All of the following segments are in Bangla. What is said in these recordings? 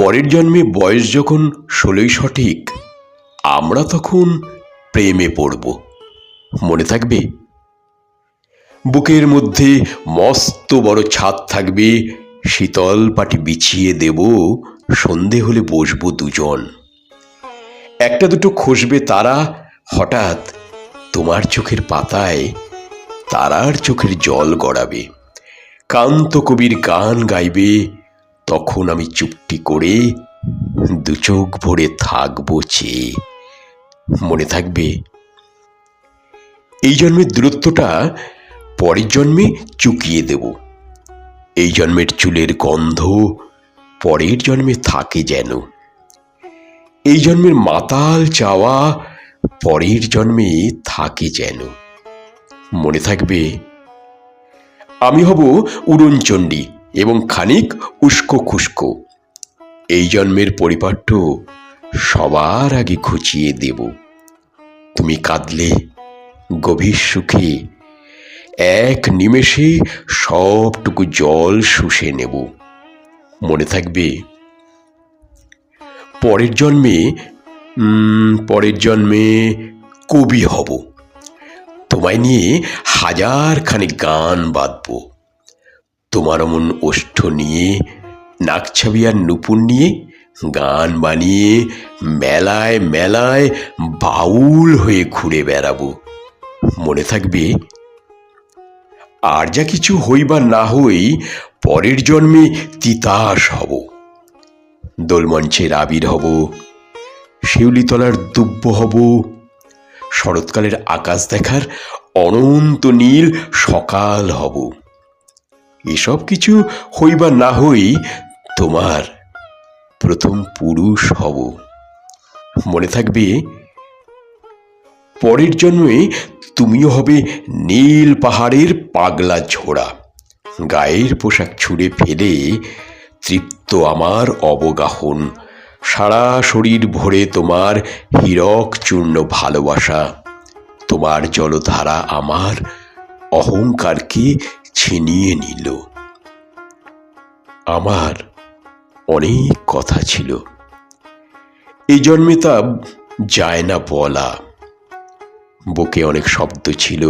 পরের জন্মে বয়স যখন 16ই সঠিক, আমরা তখন প্রেমে পড়ব। মনে থাকবে? বুকের মধ্যে মস্ত বড় ছাদ থাকবে, শীতল পাটি বিছিয়ে দেব, সন্ধে হলে বসবো দুজন। একটা দুটো খসবে তারা, হঠাৎ তোমার চোখের পাতায় তারার চোখের জল গড়াবে, কান্ত কবির গান গাইবে, তখন আমি চুপটি করে দু চোখ ভরে থাকবো চেয়ে। মনে থাকবে? এই জন্মের দূরত্বটা পরের জন্মে চুকিয়ে দেব। এই জন্মের চুলের গন্ধ পরের জন্মে থাকে যেন। এই জন্মের মাতাল চাওয়া পরের জন্মে থাকে যেন। মনে থাকবে? আমি হব উড়নচণ্ডী এবং খানিক উস্কো খুস্কো। এই জন্মের পরিপাট্য সবার আগে খুঁচিয়ে দেব। তুমি কাঁদলে গভীর সুখে এক নিমেষে সবটুকু জল শুষে নেব। মনে থাকবে? পরের জন্মে কবি হব। তোমায় নিয়ে হাজারখানি গান বাঁধব। তোমার অমন ওষ্ঠ নিয়ে, নাকছাবি আর নুপুর নিয়ে গান বানিয়ে মেলায় মেলায় বাউল হয়ে ঘুরে বেড়াবো। মনে থাকবে? আর যা কিছু হই বা না হই, পরের জন্মে তিতাস হব। দোলমঞ্চের আবির হব, শিউলিতলার দুব্ব হব, শরৎকালের আকাশ দেখার অনন্ত নীল সকাল হব। এসব কিছু হই বা না হই, তোমার প্রথম পুরুষ হব। মনে থাকবে? পরের জন্মে তুমিও হবে নীল পাহাড়ের পাগলা ঝোড়া। গায়ের পোশাক ছুঁড়ে ফেলে তৃপ্ত আমার অবগাহন, সারা শরীর ভরে তোমার হীরক চূর্ণ ভালোবাসা। তোমার জলধারা আমার অহংকারকে ছিনিয়ে নিল। আমার অনেক কথা ছিল, এই জন্মে তা যায় না বলা। বুকে অনেক শব্দ ছিল,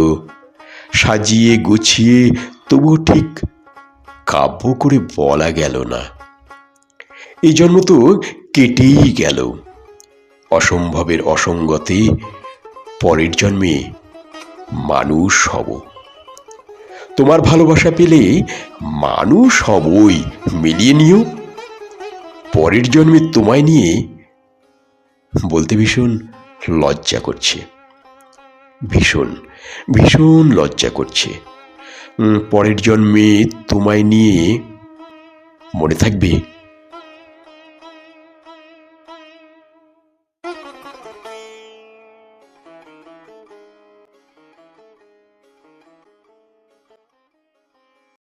সাজিয়ে গুছিয়ে তবুও ঠিক কাব্য করে বলা গেল না। এই জন্ম তো কেটেই গেল অসম্ভবের অসঙ্গতে। পরের জন্মে মানুষ হব। তোমার ভালোবাসা পেলে মানুষ হবই, মিলিয়ে নিও। পরের জন্মে তোমায় নিয়ে বলতে ভীষণ লজ্জা করছে, ভীষণ ভীষণ লজ্জা করছে। পরের জন্মে তোমায় নিয়ে, মনে থাকবে?